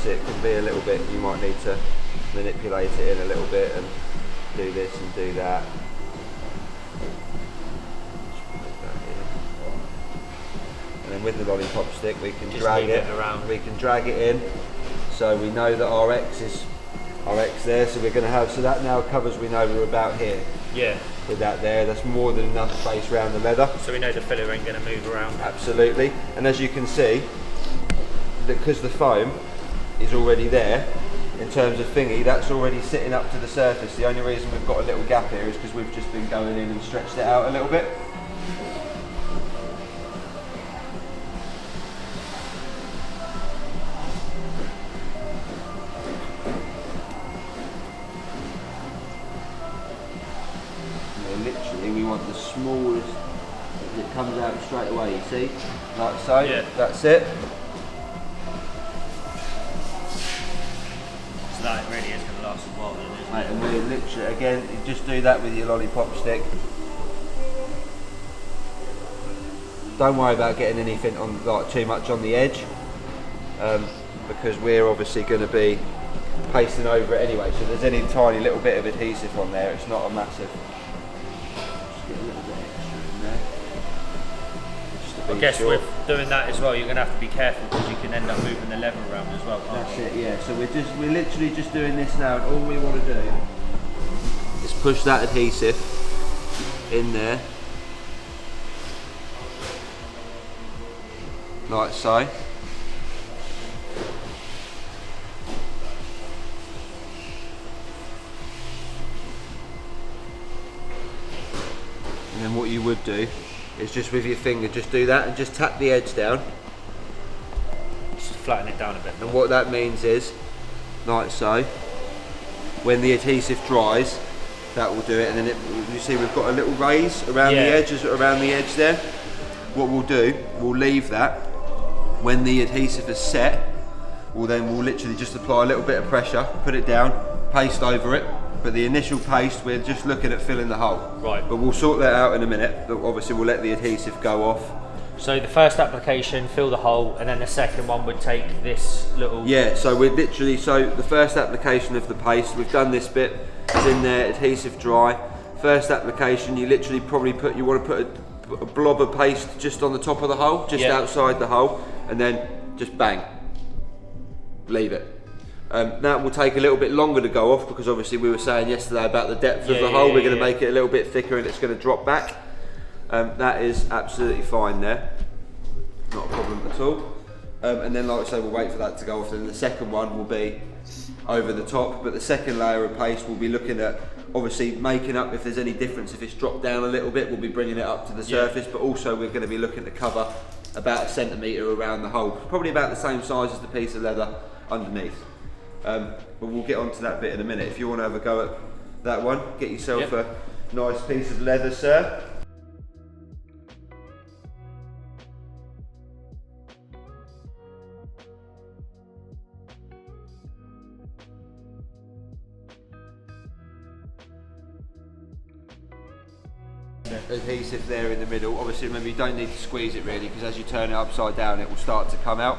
it can be a little bit, you might need to manipulate it in a little bit and do this and do that. And then with the lollipop stick we can drag it around. We can drag it in, so we know that our X is there, so we're going to have, so that now covers, we know we're about here. Yeah. With that there, that's more than enough space around the leather. So we know the filler ain't going to move around. Absolutely. And as you can see, because the foam is already there, in terms of thingy, that's already sitting up to the surface. The only reason we've got a little gap here is because we've just been going in and stretched it out a little bit. Literally, we want the smallest, it comes out straight away, you see? Like so, yeah. That's it. So that really is going to last a while then, isn't it? And we literally, again, you just do that with your lollipop stick. Don't worry about getting anything on, like, too much on the edge, because we're obviously going to be pasting over it anyway, so if there's any tiny little bit of adhesive on there, it's not a massive. I guess with doing that as well, you're going to have to be careful because you can end up moving the leather around as well, can't you? That's it, yeah. So we're literally just doing this now, and all we want to do is push that adhesive in there, like so. And then what you would do is just with your finger, just do that and just tap the edge down. Just flatten it down a bit. And what that means is, like so, when the adhesive dries, that will do it. And then you see we've got a little raise around the edges, around the edge there. What we'll do, we'll leave that. When the adhesive is set, we'll literally just apply a little bit of pressure, put it down, paste over it. But the initial paste, we're just looking at filling the hole. Right. But we'll sort that out in a minute. Obviously, we'll let the adhesive go off. So the first application, fill the hole, and then the second one would take this little... Yeah, so we're literally, so the first application of the paste, we've done this bit, it's in there, adhesive dry. First application, you literally probably you want to put a blob of paste just on the top of the hole, just outside the hole, and then just bang, leave it. That will take a little bit longer to go off because obviously we were saying yesterday about the depth of the hole. We're going to make it a little bit thicker and it's going to drop back. That is absolutely fine there, not a problem at all. And then, like I say, we'll wait for that to go off, and the second one will be over the top. But the second layer of paste, we'll be looking at obviously making up if there's any difference. If it's dropped down a little bit, we'll be bringing it up to the surface. But also we're going to be looking to cover about 1 centimetre around the hole, probably about the same size as the piece of leather underneath. But we'll get onto that bit in a minute. If you want to have a go at that one, get yourself a nice piece of leather, sir. Adhesive there in the middle. Obviously, remember, you don't need to squeeze it really, because as you turn it upside down, it will start to come out.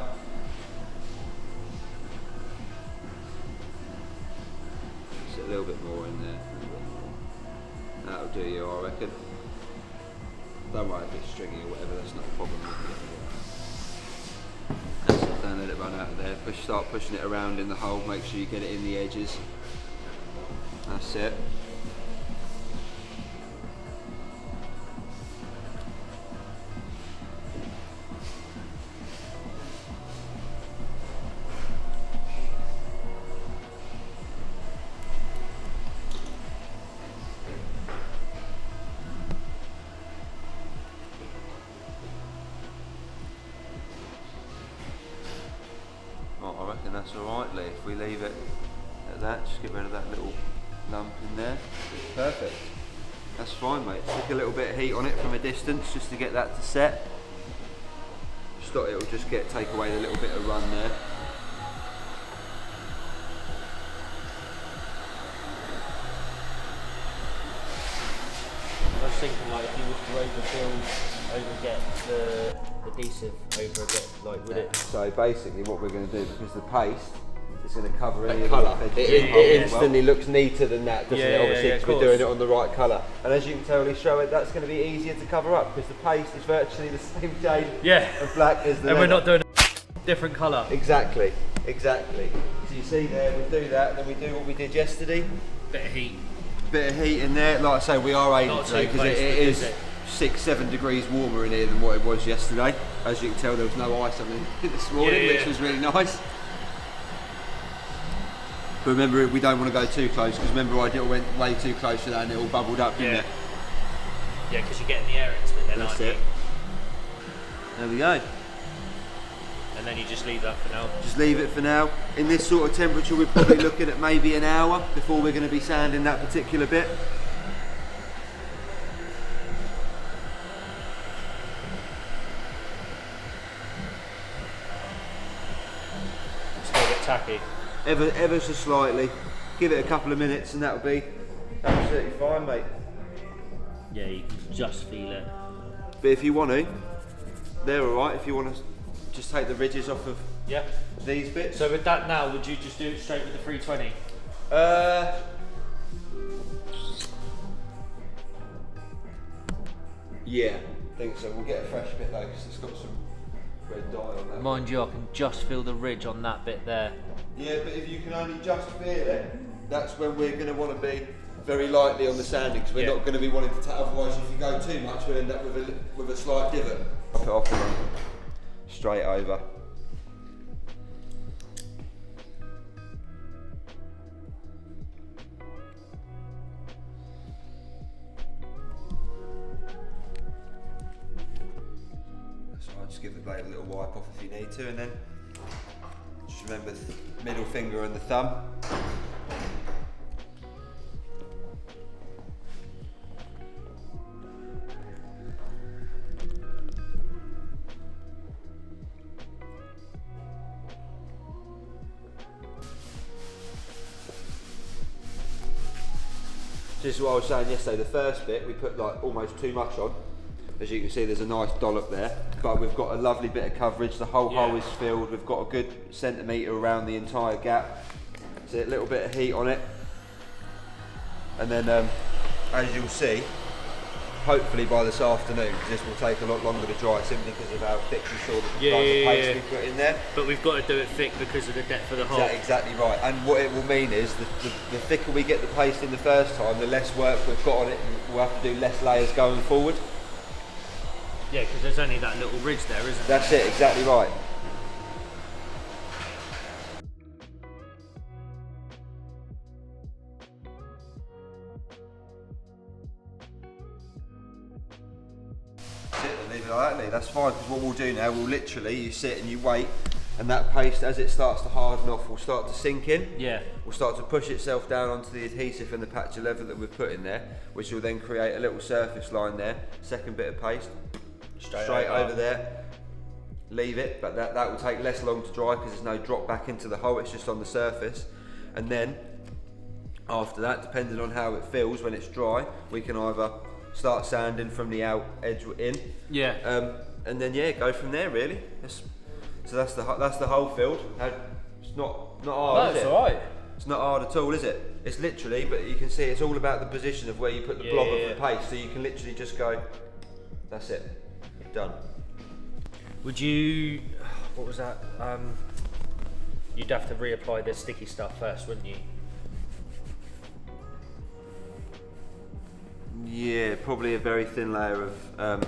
A little bit more in there. That'll do you, I reckon. Don't worry if it's stringy or whatever, that's not a problem. That's it, don't let it run out of there. Start pushing it around in the hole, make sure you get it in the edges. That's it. I reckon that's alright, Lee. If we leave it at that, just get rid of that little lump in there. Perfect. That's fine, mate. Stick a little bit of heat on it from a distance just to get that to set. It'll just take away the little bit of run there. I was thinking, like, if you was to get the adhesive over a bit, like, would it? So basically what we're going to do, because the paste it's going to cover any colour. of the edges. It instantly looks neater than that, doesn't it? Obviously, because we're doing it on the right colour. And as you can tell, show it, that's going to be easier to cover up because the paste is virtually the same shade of black as the leather. we're not doing a different colour. Exactly. So you see there, we do that, then we do what we did yesterday. Bit of heat. Bit of heat in there. Like I say, we are aiming today because it is 6-7 degrees warmer in here than what it was yesterday. As you can tell, there was no ice on it this morning, which was really nice. But remember, we don't want to go too close because remember, I went way too close to that and it all bubbled up, didn't it? Yeah, because you're getting the air into it then, That's aren't you? There we go. And then you just leave that for now. Just leave it for now. In this sort of temperature, we're probably looking at maybe an hour before we're going to be sanding that particular bit. Still a bit tacky. Ever so slightly. Give it a couple of minutes and that'll be absolutely fine, mate. Yeah, you can just feel it. But if you want to, they're alright. If you want to just take the ridges off of these bits. So with that now, would you just do it straight with the 320? Yeah, I think so. We'll get a fresh bit though because it's got some red dye on that. Mind you, I can just feel the ridge on that bit there. Yeah, but if you can only just feel it, that's when we're going to want to be very lightly on the sanding because we're not going to be wanting to otherwise if you go too much we'll end up with a slight divot. Pop it off and then straight over. So I'll just give the blade a little wipe off if you need to, and then just remember the middle finger and the thumb. This is what I was saying yesterday, the first bit we put like almost too much on. As you can see there's a nice dollop there, but we've got a lovely bit of coverage, the whole hole is filled, we've got a good centimetre around the entire gap. So a little bit of heat on it. And then as you'll see, hopefully by this afternoon, because this will take a lot longer to dry simply because of how thick you saw the paste we put in there. But we've got to do it thick because of the depth of the hole. Exactly right, and what it will mean is the thicker we get the paste in the first time, the less work we've got on it, and we'll have to do less layers going forward. Yeah, because there's only that little ridge there, isn't there? That's it, exactly right. Leave it like that, Lee. That's fine, because what we'll do now, we'll literally, you sit and you wait, and that paste, as it starts to harden off, will start to sink in. Yeah. Will start to push itself down onto the adhesive and the patch of leather that we've put in there, which will then create a little surface line there. Second bit of paste, straight over there. Leave it, but that will take less long to dry because there's no drop back into the hole, it's just on the surface. And then, after that, depending on how it feels when it's dry, we can either start sanding from the out edge in, and then go from there really. So that's the whole field. It's not hard. No, it's alright. It's not hard at all, is it? It's literally, but you can see it's all about the position of where you put the blob of the paste. So you can literally just go. That's it. Done. Would you? What was that? You'd have to reapply the sticky stuff first, wouldn't you? Yeah, probably a very thin layer of the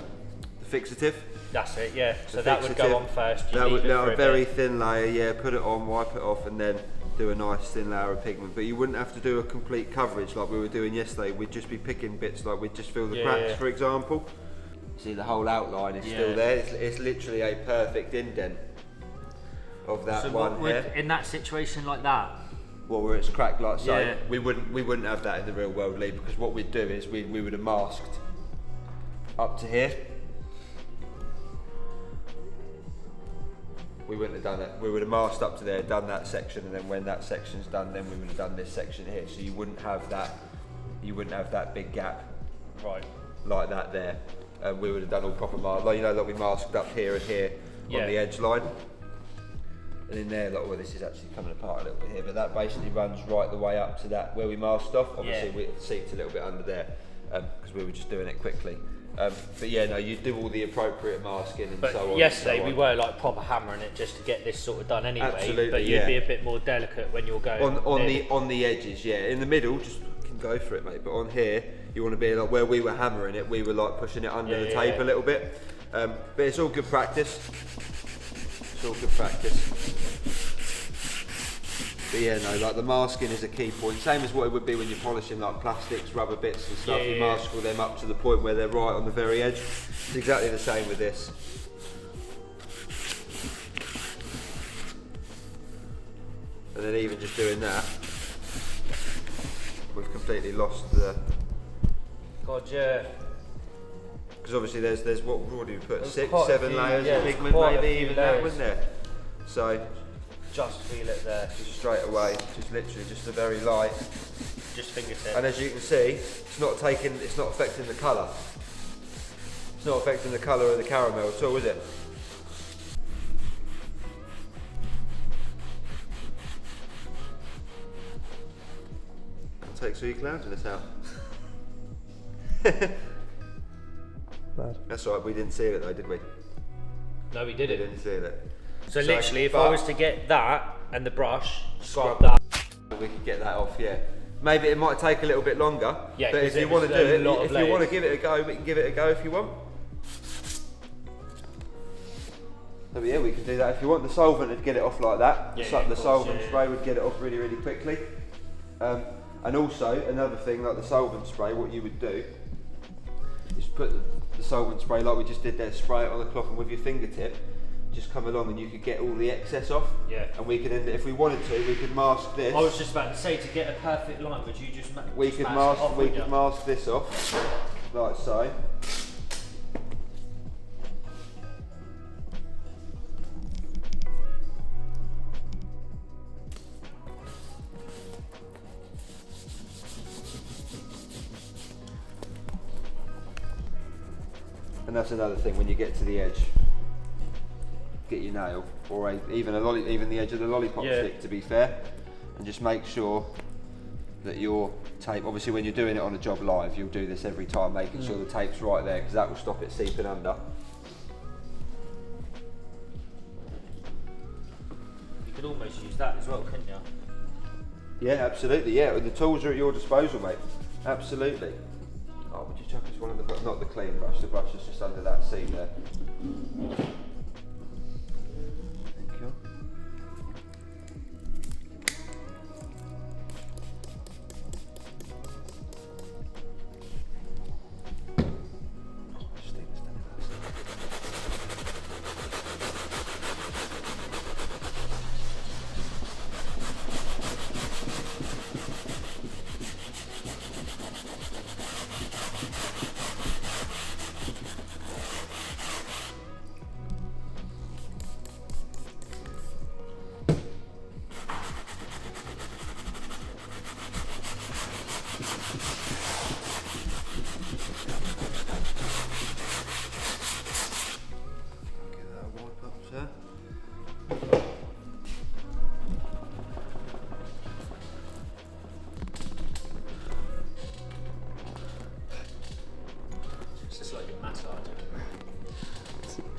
fixative. That's it, yeah. So that would go on first. That would a very thin layer, yeah. Put it on, wipe it off, and then do a nice thin layer of pigment. But you wouldn't have to do a complete coverage like we were doing yesterday. We'd just be picking bits, like we'd just fill the cracks, for example. See, the whole outline is still there. It's literally a perfect indent of that one here. In that situation like that, where it's cracked like so, we wouldn't have that in the real world, Lee, because what we'd do is we would have masked up to here. We wouldn't have done it. We would have masked up to there, done that section, and then when that section's done, then we would have done this section here. So you wouldn't have that. You wouldn't have that big gap, right, like that there. We would have done all proper mask, like we masked up here and here on the edge line. And in there, like, well, this is actually coming apart a little bit here, but that basically runs right the way up to that where we masked off. Obviously, the seat's a little bit under there because we were just doing it quickly. But yeah, no, you do all the appropriate masking and so on. Yesterday we were like proper hammering it just to get this sort of done anyway. Absolutely, but you'd be a bit more delicate when you're going on the edges. Yeah, in the middle, just can go for it, mate. But on here, you want to be like where we were hammering it. We were like pushing it under the tape a little bit. But it's all good practice. It's all good practice. But yeah, no, like the masking is a key point. Same as what it would be when you're polishing like plastics, rubber bits and stuff. You mask all them up to the point where they're right on the very edge. It's exactly the same with this. And then even just doing that, we've completely lost the... God, yeah. Because obviously there's what would we put, There's 6, 7 layers of pigment, maybe even that, wouldn't there? So just feel it there. Just straight away, just literally just a very light. Just fingertip. And as you can see, it's not affecting the colour. It's not affecting the colour of the caramel at all, is it? Take Sweet Clouds in this out. That's all right, we didn't seal it though, did we? No, we didn't. We didn't seal it. So literally, if I was to get that and the brush, scrub that. We could get that off, yeah. Maybe it might take a little bit longer, but if you want to do it, if you want to give it a go, we can give it a go if you want. So yeah, we can do that if you want. The solvent would get it off like that. The solvent spray would get it off really, really quickly. And also, another thing, like the solvent spray, what you would do is put the solvent spray, like we just did there, spray it on the cloth, and with your fingertip, just come along and you could get all the excess off. Yeah. And we could end it, if we wanted to, we could mask this. I was just about to say, to get a perfect line, would you just we could mask this off, like so. And that's another thing, when you get to the edge, get your nail, or even the edge of the lollipop stick, to be fair, and just make sure that your tape, obviously when you're doing it on a job live, you'll do this every time, making sure the tape's right there, because that will stop it seeping under. You could almost use that as well, couldn't you? Yeah, absolutely, yeah, the tools are at your disposal, mate, absolutely. Oh, would you chuck us one of the, not the clean brush, the brush is just under that seam there. Thank you.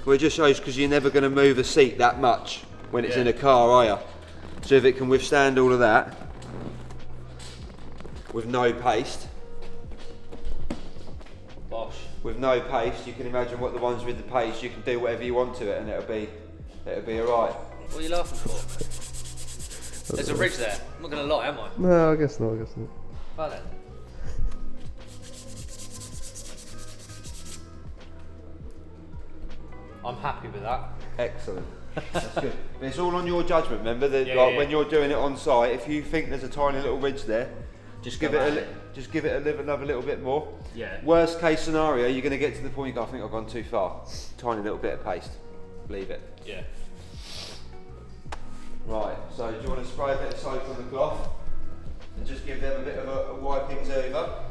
Well, it just shows because you're never going to move a seat that much when it's in a car, are you? So if it can withstand all of that with no paste, with no paste, you can imagine what the ones with the paste, you can do whatever you want to it and it'll be alright. What are you laughing for? There's a ridge there. I'm not going to lie, am I? No, I guess not. Well then. I'm happy with that. Excellent. That's good. But it's all on your judgment, remember? When you're doing it on site, if you think there's a tiny little ridge there, just give it another little bit more. Yeah. Worst case scenario, you're going to get to the point you go, I think I've gone too far. Tiny little bit of paste. Leave it. Yeah. Right, so do you want to spray a bit of soap on the cloth and just give them a bit of a wipings over?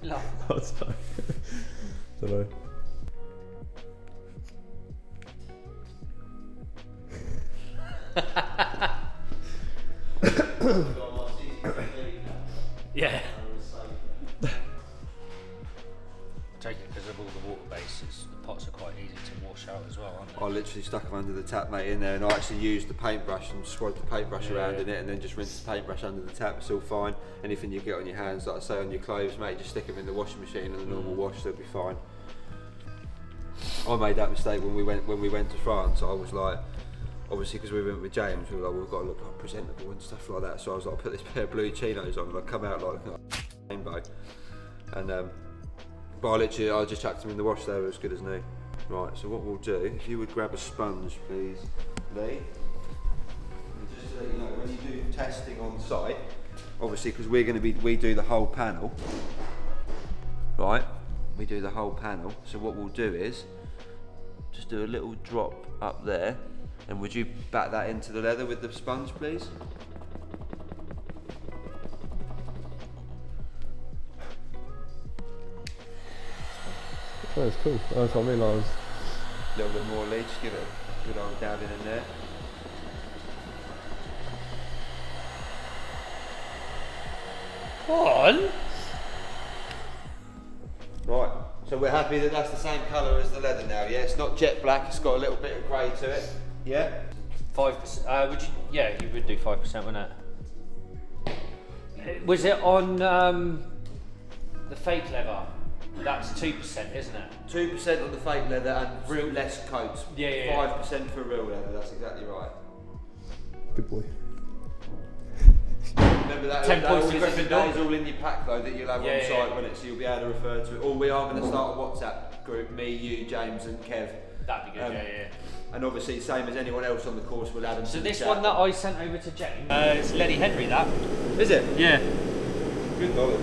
No. Don't know. Yeah. I take it because of all the water bases, the pots are quite easy to wash out as well, aren't they? I literally stuck them under the tap, mate, in there, and I actually used the paintbrush and swabbed the paintbrush around in it, and then just rinsed the paintbrush under the tap. It's all fine. Anything you get on your hands, like I say, on your clothes, mate, just stick them in the washing machine and the normal wash, they'll be fine. I made that mistake when we went to France. I was like, obviously because we went with James, we were like, we've got to look like presentable and stuff like that. So I was like, I put this pair of blue chinos on and I come out like a rainbow. And but I just chucked them in the wash. They were as good as new. Right. So what we'll do, if you would grab a sponge, please, Lee. And just to let you know, when you do testing on site, obviously because we do the whole panel, right? We do the whole panel. So what we'll do is just do a little drop up there. And would you back that into the leather with the sponge, please? Oh, it's cool. That's what I mean. A little bit more, Lee. Just give it a good old dabbing in there. On. Right. So we're happy that that's the same colour as the leather now. Yeah. It's not jet black. It's got a little bit of grey to it. Yeah. 5%. Would you? Yeah, you would do 5%, wouldn't it? Was it on the fake leather? That's 2%, isn't it? 2% on the fake leather and real less coats. Yeah. 5% for real leather. That's exactly right. Good boy. Remember that, 10 that points all to is Gryffindor. that is all in your pack though that you'll have on site, Yeah. won't it? So you'll be able to refer to it. Or we are going to start a WhatsApp group, me, you, James and Kev. That'd be good, yeah. And obviously same as anyone else on the course, we'll add them So to the this chat. one that I sent over to James, it's Lenny Henry, that. Is it? Yeah. Good knowledge.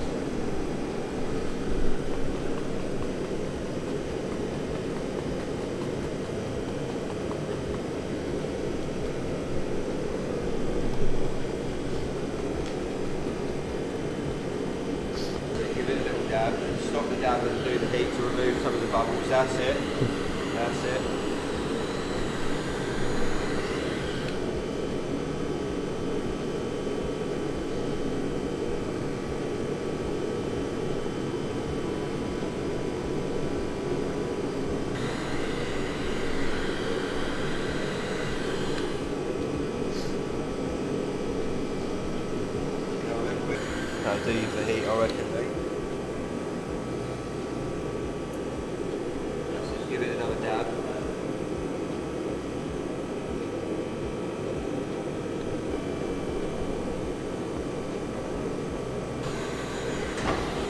Give it a little dab, stop the dab and do the heat to remove some of the bubbles. That's it. That's it. That'll do you for heat, I reckon, mate. Let's just give it another dab.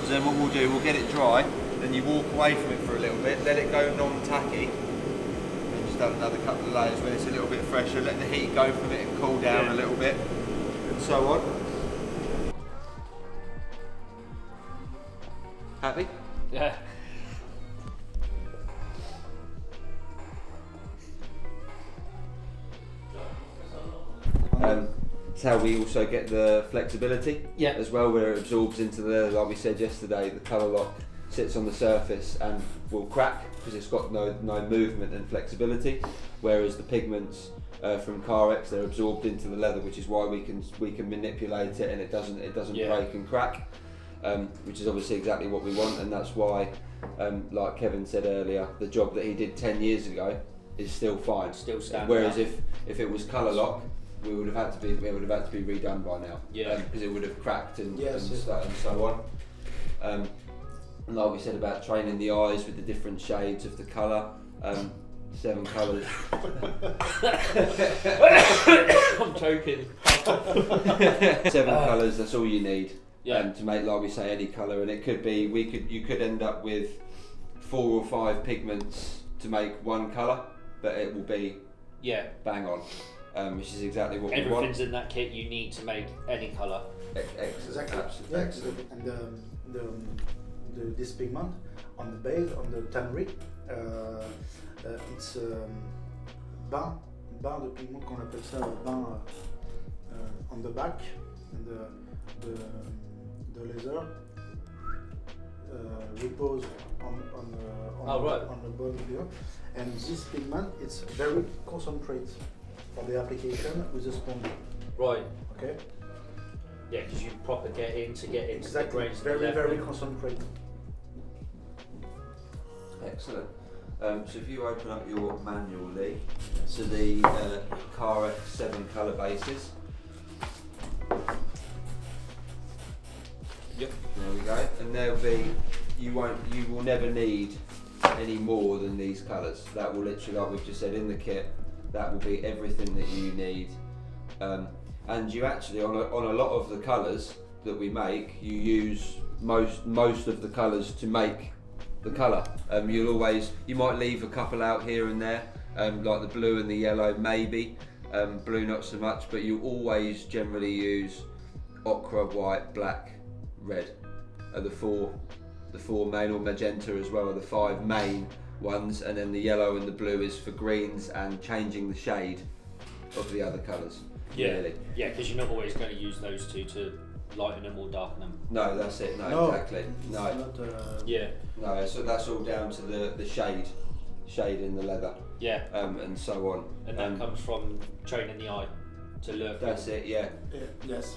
So then what we'll do, we'll get it dry, then you walk away from it for a little bit, let it go non-tacky, and just have another couple of layers when it's a little bit fresher, let the heat go from it and cool down a little bit, and so on. Happy? Yeah. It's how we also get the flexibility Yeah. as well, where it absorbs into the leather. Like we said yesterday, the colour lock sits on the surface and will crack because it's got no movement and flexibility, whereas the pigments from Cartec, they're absorbed into the leather, which is why we can manipulate it and it doesn't break and crack, which is obviously exactly what we want, and that's why, like Kevin said earlier, the job that he did 10 years ago is still fine. Still standing Whereas up. if it was colour lock, it would have had to be redone by now. Yeah. Because it would have cracked and Yes, yes. so on. And like we said about training the eyes with the different shades of the colour, 7 colours. I'm choking. 7 colours. That's all you need. Yeah. To make, like we say, any colour, and it could be you could end up with 4 or 5 pigments to make one colour, but it will be Yeah. bang on. Which is exactly what we Everything's want. in that kit you need to make any colour. Excellent, Exactly. absolutely Yeah, excellent. and this pigment on the base, on the tannery, it's bain de pigment qu'on appelle ça bain on the back, and the laser repose on the bone here, and this pigment it's very concentrate for the application with the sponge. Right. Okay. Yeah, because you proper get into the Exactly. grains. Very concentrate. Excellent. So if you open up your manual, Lee, to the Cartec 7 colour bases. Yep. There we go. And there'll be, you will never need any more than these colours. That will literally, like we've just said, in the kit, that will be everything that you need. And you actually, on a lot of the colours that we make, you use most of the colours to make the colour. You might leave a couple out here and there, like the blue and the yellow maybe, blue not so much, but you always generally use ochre, white, black, red are the four main, or magenta as well, are the 5 main ones, and then the yellow and the blue is for greens and changing the shade of the other colours. Yeah, really. yeah, because you're not always going to use those two to lighten them or darken them. No, that's it. No, exactly. It's No, not, Yeah, no. So that's all down to the shade in the leather, yeah, and so on. and that comes from training the eye to lure. That's it. Yeah. yes.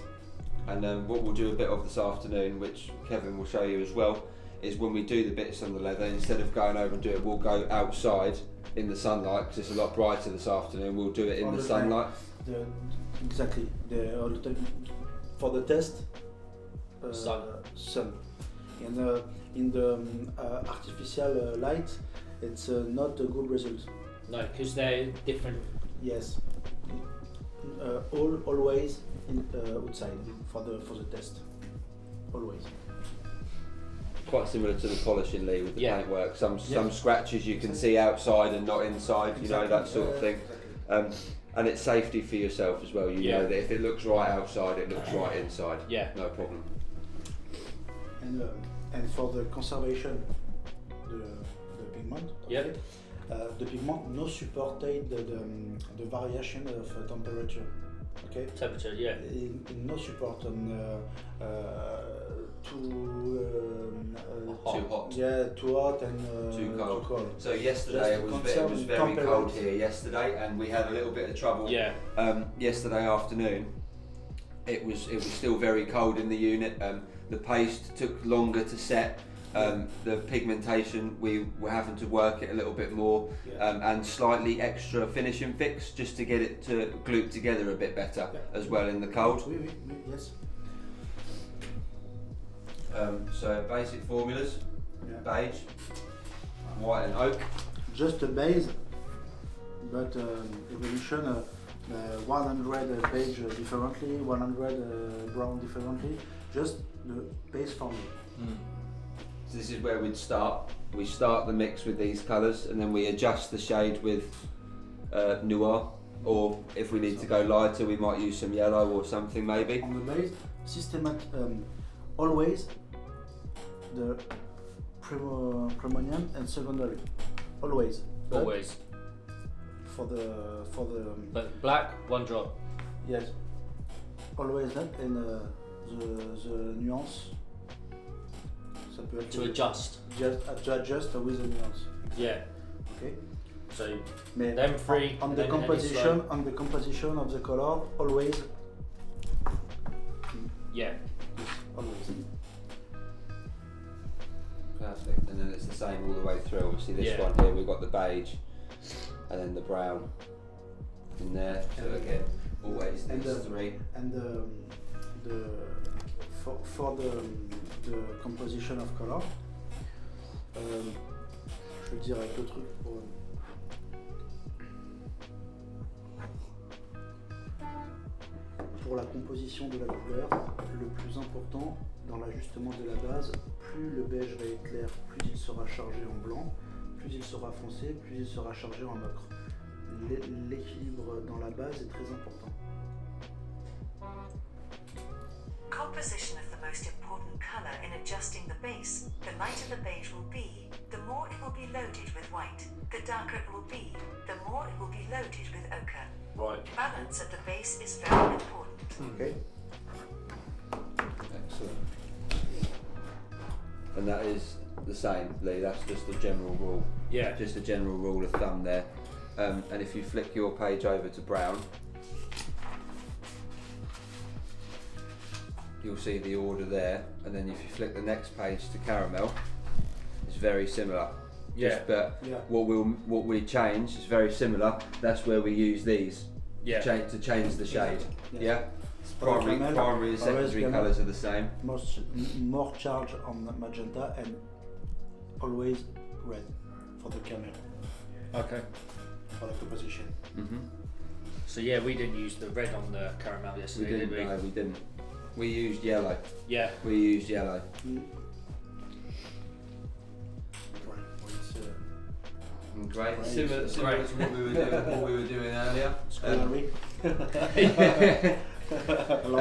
And what we'll do a bit of this afternoon, which Kevin will show you as well, is when we do the bits on the leather, instead of going over and do it, we'll go outside in the sunlight because it's a lot brighter this afternoon. We'll do it in the sunlight. Exactly. All the time for the test. Sun. And in the artificial light, it's not a good result. No, because they're different. Yes. Always outside for the test. Always. Quite similar to the polishing, Lee, with the Yeah. paintwork. Some scratches you can see outside and not inside. You know, that sort of thing. And it's safety for yourself as well. You know that if it looks right outside, it looks right inside. Yeah. No problem. And for the conservation, the pigment. Yep. The pigment no supported the variation of temperature. Okay. Temperature, yeah. In no support on too hot. Yeah, too hot and Too cold. Too cold. So yesterday it was very cold here yesterday, and we had a little bit of trouble. Yeah. Yesterday afternoon, it was still very cold in the unit. The paste took longer to set. The pigmentation, we were having to work it a little bit more, and slightly extra finishing fix just to get it to glue together a bit better as well in the cold. Oui, yes. So basic formulas, beige, white and oak. Just a base, but evolution 100 beige differently, 100 brown differently. Just the base formula. So this is where we'd start. We start the mix with these colours, and then we adjust the shade with noir, or if we need to go lighter, we might use some yellow or something maybe. On the base, always the primonium and secondary. Always. But Always. For the But black, 1 drop. yes. Always that, and the nuance. Ça peut être To adjust. to adjust with the nuance. Yeah. Okay. So Mais them three. on and the then any composition, slope. on the composition of the color, always. Yeah. Always. Perfect. And then it's the same all the way through. Obviously this one here, we've got the beige, and then the brown in there. So again, always And these three. And for the composition of color, je vais dire avec le truc pour la composition de la couleur, le plus important dans l'ajustement de la base, plus le beige va être clair, plus il sera chargé en blanc, plus il sera foncé, plus il sera chargé en ocre. L'équilibre dans la base est très important. Composition of the most important color in adjusting the base. The lighter the beige will be, the more it will be loaded with white. The darker it will be, the more it will be loaded with ochre. Right. Balance at the base is very important. Okay. Excellent. And and that is the same, Lee. That's just a general rule. Yeah. Just a general rule of thumb there. And if you flick your page over to brown, you'll see the order there, and then if you flick the next page to caramel, it's very similar. Yeah. But Yeah. what we change is very similar. That's where we use these Yeah. to change the shade. Yes. Yeah. For Primary caramel, and always secondary gonna colours are the same. more charge on the magenta and always red for the camel Okay. for the composition. Mm-hmm. So yeah, we didn't use the red on the caramel We yesterday, didn't. did we? No, we didn't. We used yellow. Yeah. We used yellow. Mm. Right. Well, it's, Great. Great. Similar to what we were doing earlier. scholarly. Yeah. So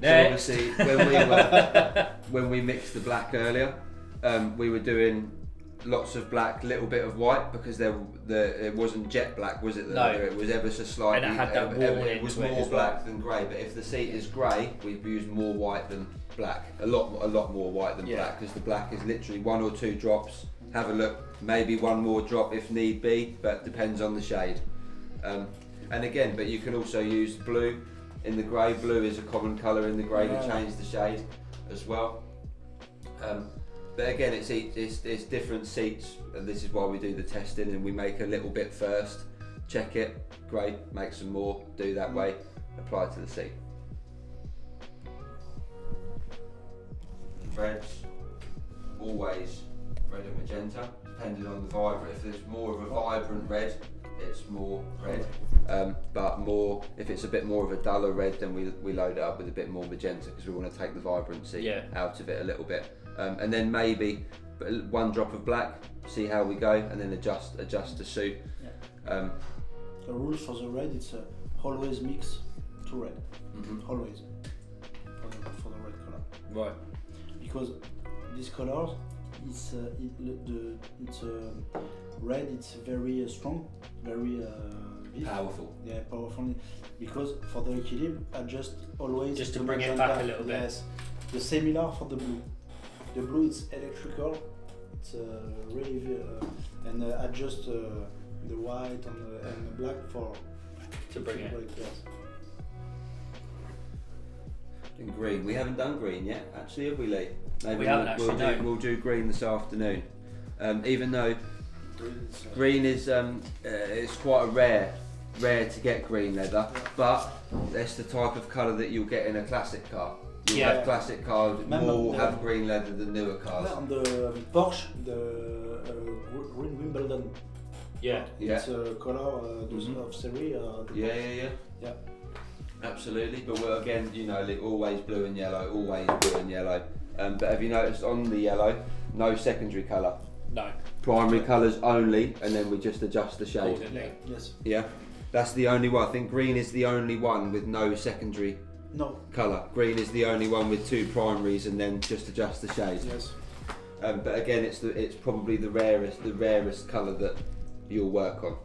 obviously, when we mixed the black earlier, we were doing lots of black, little bit of white, because it wasn't jet black, was it? No. It was ever so slightly. And it had that warm it was into it more as well. black than grey. But if the seat is grey, we've used more white than black. A lot more white than Yeah. black, because the black is literally 1 or 2 drops. Have a look. Maybe 1 more drop if need be, but depends on the shade. And again, but you can also use blue in the grey. Blue is a common colour in the grey to change the shade as well. But again, it's different seats, and this is why we do the testing, and we make a little bit first, check it, great, make some more, do that way, apply to the seat. Reds, always red and magenta, depending on the vibrant. If there's more of a vibrant red, it's more red. But more, if it's a bit more of a duller red, then we load it up with a bit more magenta, because we want to take the vibrancy out of it a little bit. And then maybe 1 drop of black, see how we go, and then adjust to suit. Yeah. The rule for the red, it's always mix to red. Mhm. Always for the red color. Right. Because this color, it's red. It's very strong, very vif. Powerful. Yeah, powerful. Because for the equilibrium, adjust always Just to the bring it magenta. back a little bit. Yes. The similar for the blue. The blue is electrical. It's really and adjust the white and the black To bring it. Yes. And green, we haven't done green yet, actually, have we, Lee? Maybe We haven't actually, no. We'll do green this afternoon. Even though green is it's quite rare to get green leather, but that's the type of colour that you'll get in a classic car. You'll have classic cars more have green leather than newer cars. On the Porsche, the green Wimbledon. Yeah. It's a color of series. Yeah. Absolutely, but we're, again, always blue and yellow, always blue and yellow. But have you noticed on the yellow, no secondary colour? No. Primary colours only, and then we just adjust the shade. Accordingly. Yes. Yeah, that's the only one. I think green is the only one with no secondary No. colour. Green is the only one with 2 primaries, and then just adjust the shade. Yes. But again, it's probably the rarest colour that you'll work on.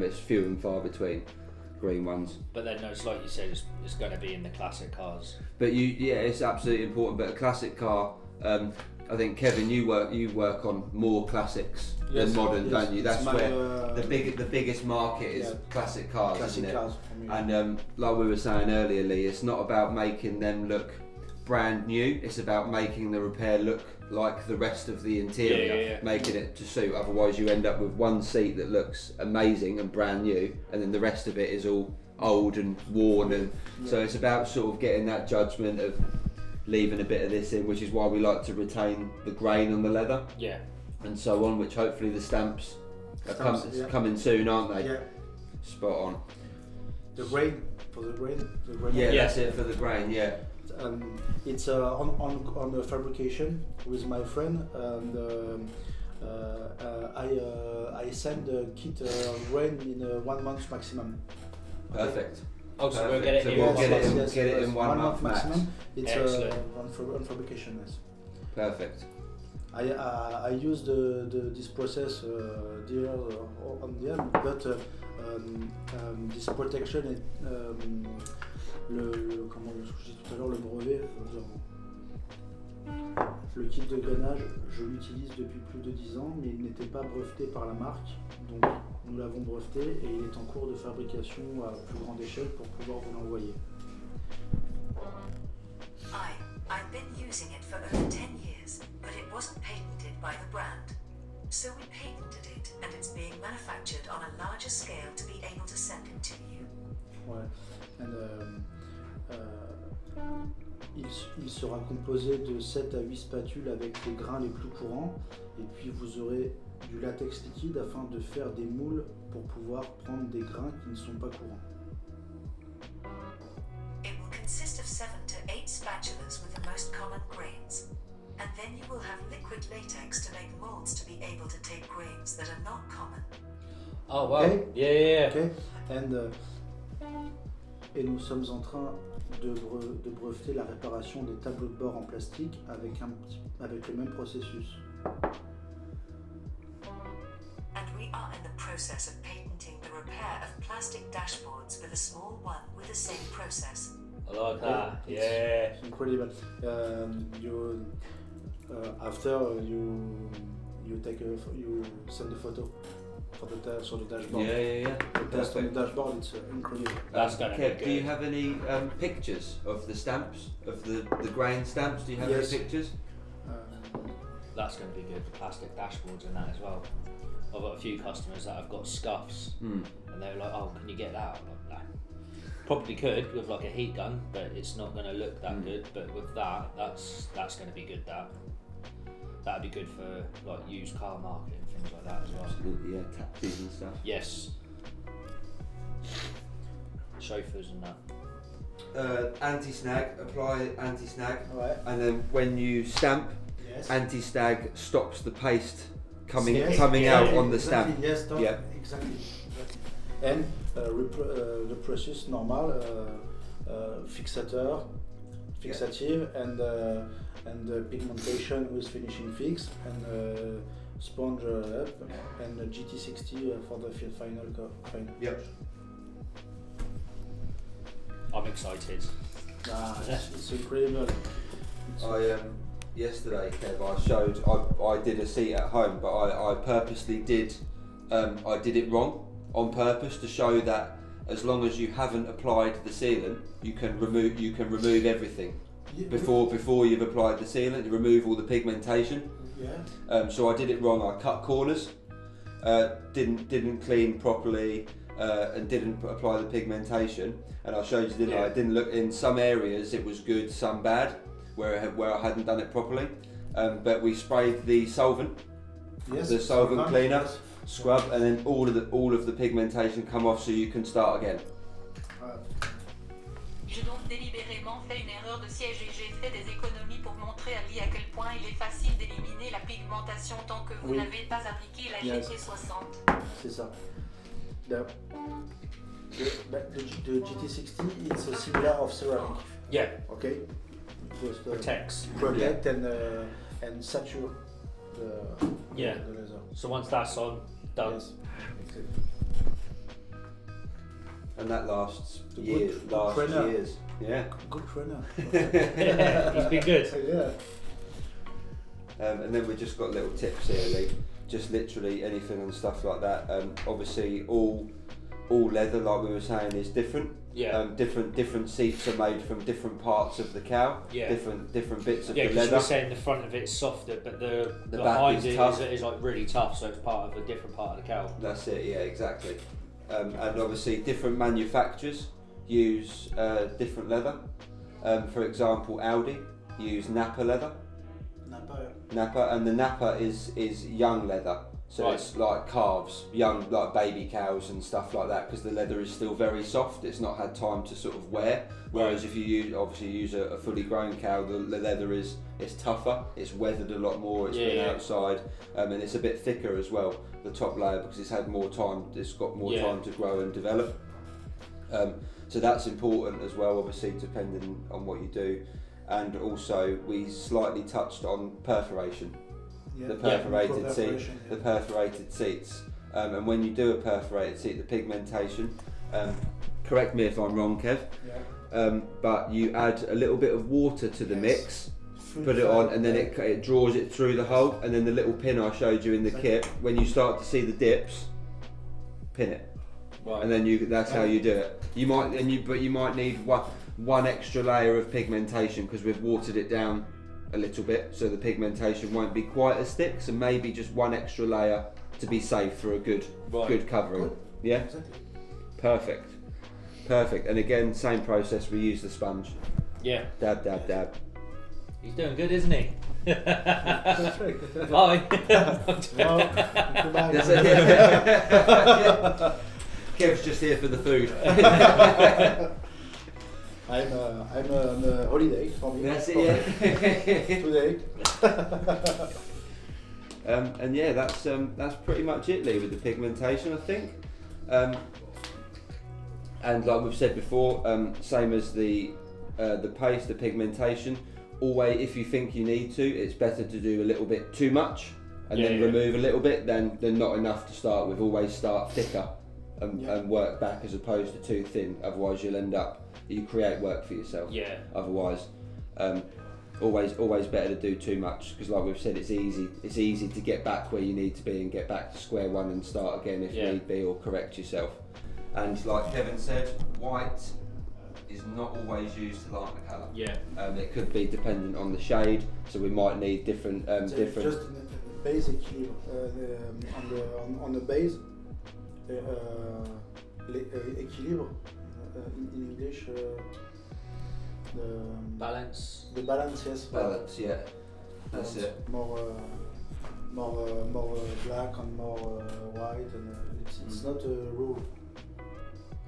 It's few and far between green ones. But then, no, it's like you said, it's going to be in the classic cars. But it's absolutely important. But a classic car, I think, Kevin, you work on more classics than modern, don't you? That's where the biggest market is classic cars, Classic isn't it? cars for me. And like we were saying earlier, Lee, it's not about making them look brand new. It's about making the repair look like the rest of the interior, making it to suit. Otherwise, you end up with one seat that looks amazing and brand new, and then the rest of it is all old and worn. And so it's about sort of getting that judgment of leaving a bit of this in, which is why we like to retain the grain on the leather. Yeah. And so on, which hopefully the stamps are coming soon, aren't they? Yeah. Spot on. The grain for the grain. Yeah, that's it for the grain. Yeah. It's on the fabrication with my friend, and I send the kit grain in 1 month maximum. Okay? Perfect. Oh, so we'll get it So here. we'll Yes, get it in 1 month max. maximum. It's Excellent. on fabrication. Yes. Perfect. I use this process there on the end, but this protection est comment je dis tout à l'heure, le brevet. Le kit de grainage, je l'utilise depuis plus de 10 ans, mais il n'était pas breveté par la marque, donc nous l'avons breveté et il est en cours de fabrication à plus grande échelle pour pouvoir vous l'envoyer. I've been using it for over 10 years, but it wasn't patented by the brand. So we patented it, and it's being manufactured on a larger scale to be able to send it to you. Ouais. Il sera composé de 7 à 8 spatules avec les grains les plus courants, et puis vous aurez du latex liquide afin de faire des moules pour pouvoir prendre des grains qui ne sont pas courants. It will consist of 7 to 8 spatulas with the most common grains. And then you will have liquid latex to make molds to be able to take grains that are not common. Oh wow. Okay. Yeah. Okay. Et nous sommes en train de breveter la réparation des tableaux de bord en plastique avec le même processus. And we are in the process of patenting the repair of plastic dashboards with a small one with the same process. I like that. Yeah. It's incredible. After you send a photo for the test on the dashboard. Yeah. The test on the dashboard, it's incredible. That's gonna be Kev, good. do you have any pictures of the stamps, of the grain stamps? Do you have Yes. any pictures? That's going to be good for plastic dashboards and that as well. I've got a few customers that have got scuffs, and they're like, "Oh, can you get that?" I'm like, "No." Probably could with like a heat gun, but it's not going to look that good. But with that, that's going to be good. That'd be good for like used car market and things like that as well. Absolutely, yeah, taxis and stuff. Yes. Chauffeurs and that. Anti-snag, apply anti-snag, Ouais. and then when you stamp, Yes. anti-snag stops the paste coming Yes, out exactly, on the stamp. exactly, yes, Yeah. exactly. And the process normal, fixateur, fixative, and pigmentation with finishing fix, and sponge up, and GT60 for the final. Yep. I'm excited. It's incredible. Yesterday, Kev, I did a seat at home, but I purposely did it wrong on purpose to show that as long as you haven't applied the sealant, you can remove everything. Yeah. Before you've applied the sealant, you remove all the pigmentation. Yeah. So I did it wrong. I cut corners, didn't clean properly, and didn't apply the pigmentation. And I showed you, didn't I? It didn't look, in some areas it was good, some bad, where I hadn't done it properly. But we sprayed the solvent, Yes. the solvent cleaner, Yes. scrub, and then all of the pigmentation come off, so you can start again. J'ai donc délibérément fait une erreur de siège et j'ai fait des économies pour montrer à Lee à quel point il est facile d'éliminer la pigmentation tant que vous Oui. n'avez pas appliqué la Yes. GT60. C'est ça. The GT60 it's a similar of ceramic. Yeah. Okay. Because Protects. protect and sature the Yeah. the leather. So once that's on, done. Yes. Exactly. And that lasts Good- years. good Lasts trainer. years. Yeah. Good trainer. He's been good. Yeah. And then we've just got little tips here, Lee. Just literally anything and stuff like that. Obviously, all leather, like we were saying, is different. Yeah. Different seats are made from different parts of the cow. Yeah. Different bits of Yeah, the because you leather. were saying the front of it's softer, but the back behind is it tough. is like really tough, so it's part of a different part of the cow. That's it. Yeah, exactly. And obviously, different manufacturers use different leather. For example, Audi use Napa leather. Napa, and the Napa is young leather, so Right. it's like calves, young, like baby cows and stuff like that, because the leather is still very soft. It's not had time to sort of wear. Whereas if you use a fully grown cow, the leather it's tougher, it's weathered a lot more, it's been outside, and it's a bit thicker as well, the top layer, because it's had more time. It's got more time to grow and develop. So that's important as well, obviously, depending on what you do. And also, we slightly touched on perforation. Yeah. The perforated seat, Perforation, yeah. the perforated seats, and when you do a perforated seat, the pigmentation. Correct me if I'm wrong, Kev. Yeah. But you add a little bit of water to the Yes. mix, put it on, and then it draws it through the hole, and then the little pin I showed you in the kit, when you start to see the dips, pin it. Right. And then that's how you do it. You might need one extra layer of pigmentation because we've watered it down a little bit, so the pigmentation won't be quite as thick. So maybe just one extra layer to be safe for a good covering. Good. Yeah. Exactly. Perfect. And again, same process. We use the sponge. Yeah. Dab, dab, dab. He's doing good, isn't he? Perfect. Bye. Goodbye. That's it, yeah. Kev's just here for the food. I'm on a holiday for me. That's it, yeah. Today. And yeah, that's pretty much it, Lee, with the pigmentation, I think. And like we've said before, same as the paste, the pigmentation. Always, if you think you need to, it's better to do a little bit too much and then remove a little bit than not enough to start with. Always start thicker and work back as opposed to too thin. Otherwise, you'll end up you create work for yourself. Yeah. Otherwise, always better to do too much because, like we've said, it's easy to get back where you need to be and get back to square one and start again if need be, or correct yourself. And like Kevin said, white is not always used to lighten the colour. Yeah. It could be dependent on the shade, so we might need different. Just in the base equilibre, on the base, équilibre, in English, Balance. the balance, yes. Balance, yeah. That's it. More black and more white, and it's not a rule.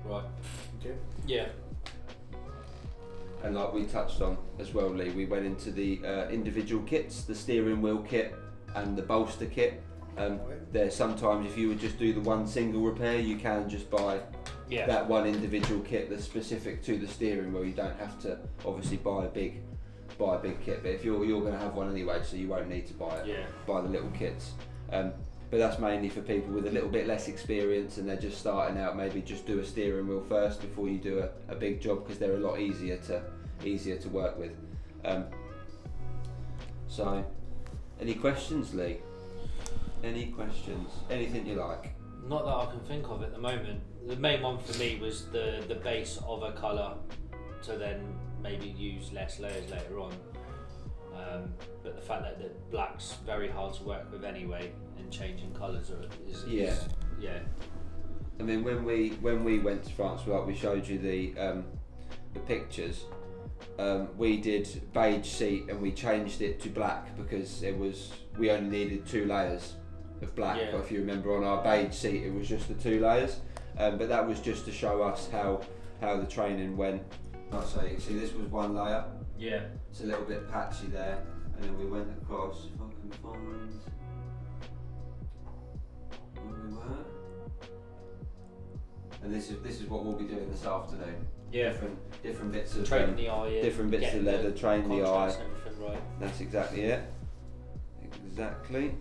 Right. Okay. Yeah. And like we touched on as well, Lee, we went into the individual kits, the steering wheel kit and the bolster kit. There sometimes if you would just do the one single repair, you can just buy that one individual kit that's specific to the steering wheel. You don't have to obviously buy a big kit, but if you're going to have one anyway, so you won't need to buy it. Buy the little kits. But that's mainly for people with a little bit less experience and they're just starting out. Maybe just do a steering wheel first before you do a big job because they're a lot easier to work with. So, any questions, Lee? Any questions? Anything you like? Not that I can think of at the moment. The main one for me was the base of a colour to then maybe use less layers later on. But the fact that the black's very hard to work with anyway, and changing colours is I mean, when we went to France, like we showed you the pictures, we did beige seat and we changed it to black because we only needed 2 layers of black. But if you remember, on our beige seat it was just the 2 layers, but that was just to show us how the training went. So you can see this was 1 layer. Yeah. It's a little bit patchy there, and then we went across. If I can find where we were. And this is what we'll be doing this afternoon. Yeah. Different bits of training the eye. different bits of leather, train the eye. And everything right. That's exactly it. Exactly.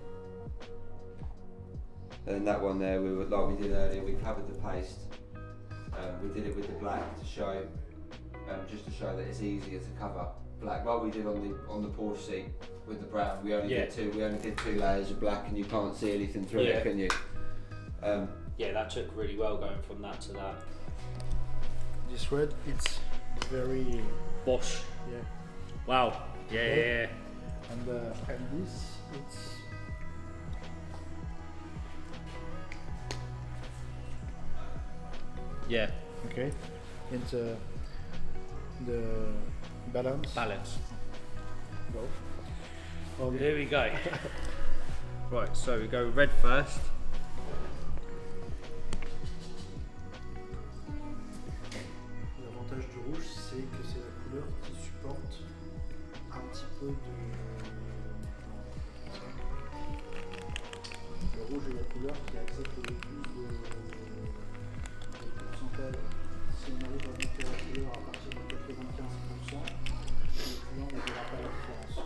And that one there, we were like we did earlier. We covered the paste. We did it with the black to show. Just to show that it's easier to cover black, like we did on the Porsche seat with the brown. We only did 2 layers of black, and you can't see anything through it, can you? That took really well going from that to that. This red, it's very Bosch. yeah. Wow. Yeah. And this, it's Yeah. okay. It's the balance. Go. Okay. Here we go. Right, so we go red first. L'avantage du rouge, c'est que c'est la couleur qui supporte un petit peu de. Le rouge est la couleur qui accepte le plus de pourcentage. Si on arrive à monter la couleur à partir de 95%, le client ne verra pas la différence.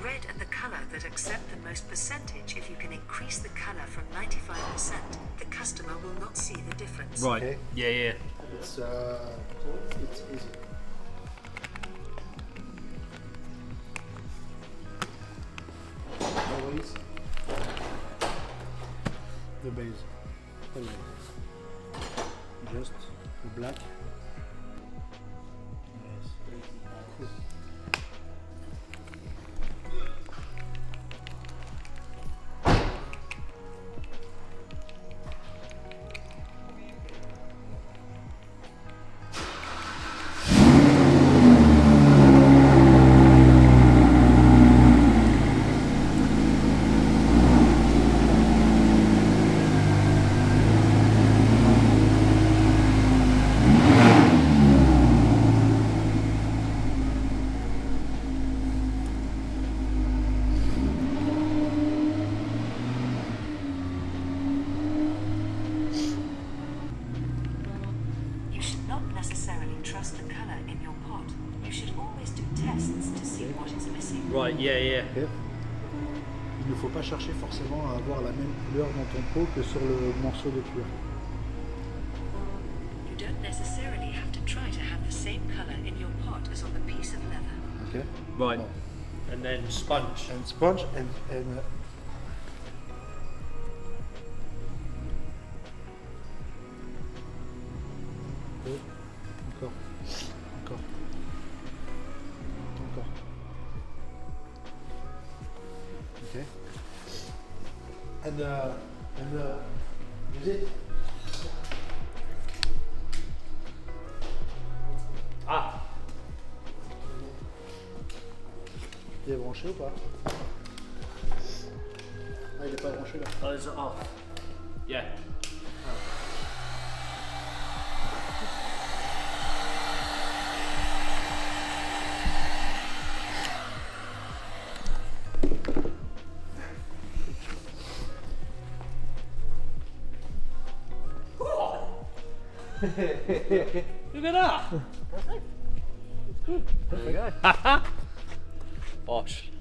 Red are the colour that accept the most percentage. If you can increase the colour from 95%, the customer will not see the difference. Right. Okay. Yeah. It's easy. the base. Just the black. Yes. Cool. You should not necessarily trust the color in your pot. You should always do tests to see what is missing. Right, yeah. Ok. Il ne faut pas chercher forcément à avoir la même couleur dans ton pot que sur le morceau de cuir. You don't necessarily have to try to have the same color in your pot as on the piece of leather. Ok. Right. Bon. And then sponge. And sponge and oh, encore. Okay. And use it. Ah. Il est branché ou pas? Ah, il est pas branché là. Oh, is it off? Yeah. Look at that. There you go. Bosh.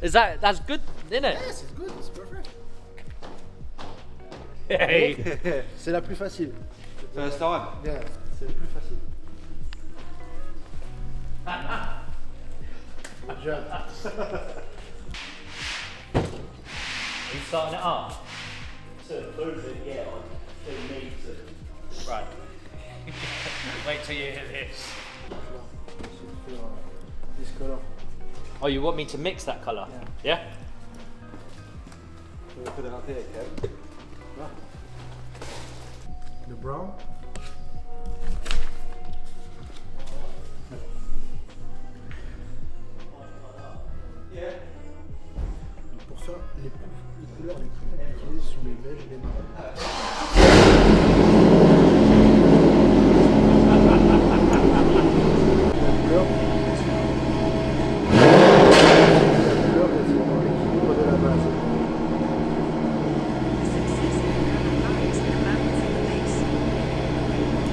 That's good, isn't it? Yes, it's good, it's perfect. Hey. C'est la plus facile. First time. Yeah, c'est la plus facile. Good job. Are you starting it up? To prove it, yeah, I do need to. Right. Wait till you hear this. This color. Oh, you want me to mix that colour? Yeah? Can we put it up here, Kev? The brown. Pour ça, les couleurs les plus utilisées sont les beiges et les marrons. La couleur est vraiment l'équilibre de la base. The success of the color lies in the balance of the base.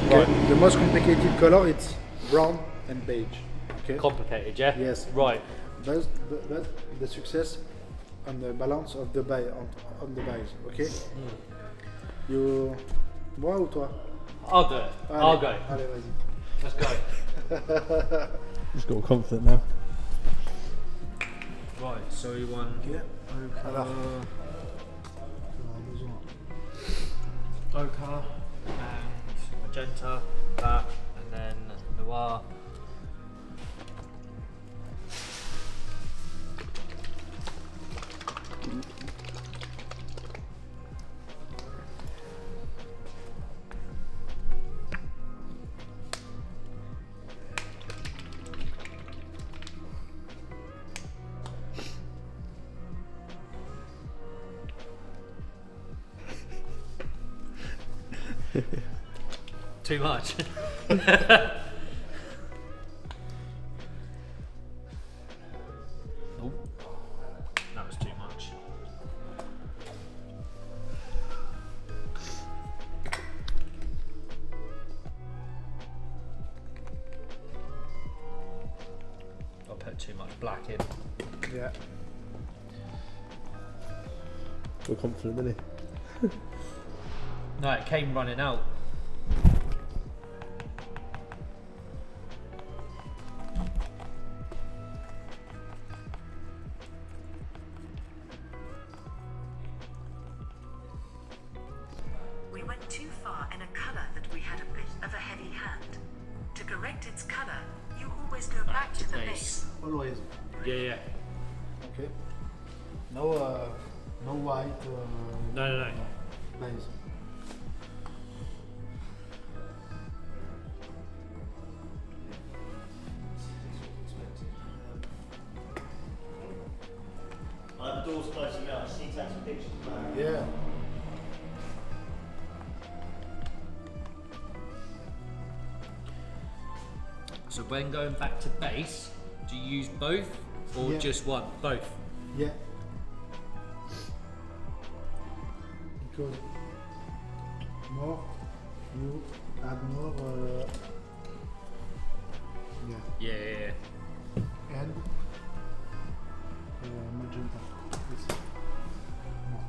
Okay. The most complicated color it's brown and beige. Okay. Complicated, yeah? Yes. Right. That's the success on the balance of the base on the base. Okay. You, moi ou toi? I'll do it. I'll go. Allez, vas-y. Let's go. Just got confident now. Right, so you want Ok. Alors, ochre and magenta, that, and then noir. Too much. Nope. That was too much. I put too much black in. yeah. We're confident, didn't he? No, it came running out. in a color that we had a bit of a heavy hand. To correct its color, you always go back to the base. Always. Yeah. Okay. No, no white. No. Base. The door's closing up. Just need to take some pictures. Yeah. So when going back to base, do you use both or Yeah. just one? Both. Yeah. Because more you add more. Yeah. And magenta. This is more.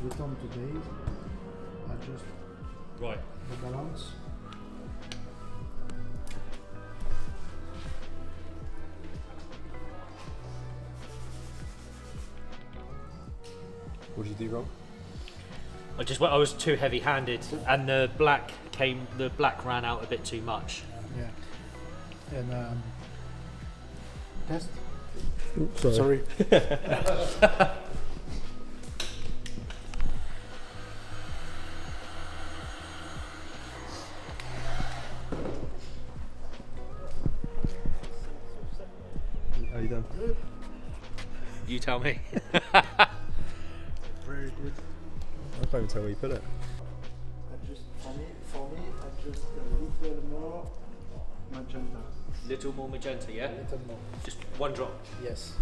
Return to base. Adjust Right. the balance. What did you do wrong? I was too heavy-handed, and the black ran out a bit too much. Yeah. And test. Oops, sorry. How you done? You tell me. Very good. I can't even tell where you put it. Adjust for me, adjust a little more magenta. Little more magenta, yeah? A little more. Just one drop. Yes.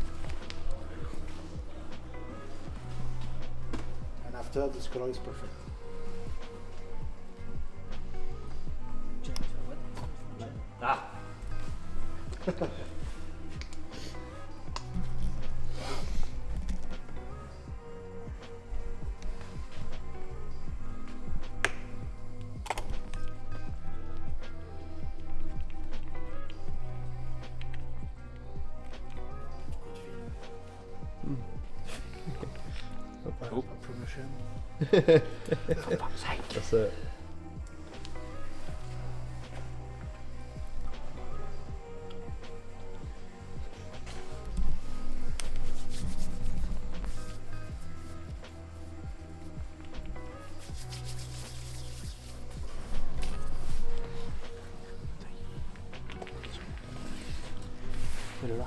And after, this color is perfect. Ah. A promotion. That's it. Celui-là.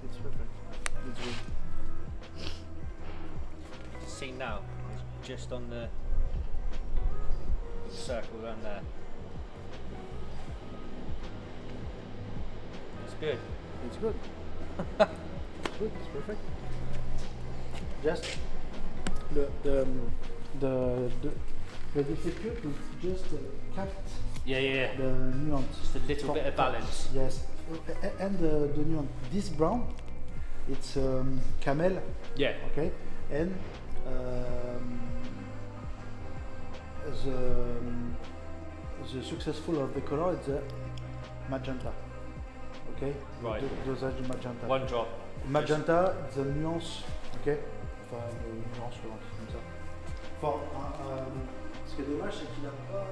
It's perfect. It's good. See now, it's just on the circle down there. It's good. It's good. It's good. It's perfect. Just the difficult is just cut Yeah. the nuance. Just a little bit of balance. Yes, and the nuance. This brown, it's camel. Yeah. Okay, and the successful of the color is the magenta. Okay. Right. Dosage magenta. One drop. Magenta, the nuance. Ok. Enfin, nuance, comme ça. Enfin, ce qui est dommage, c'est qu'il n'a pas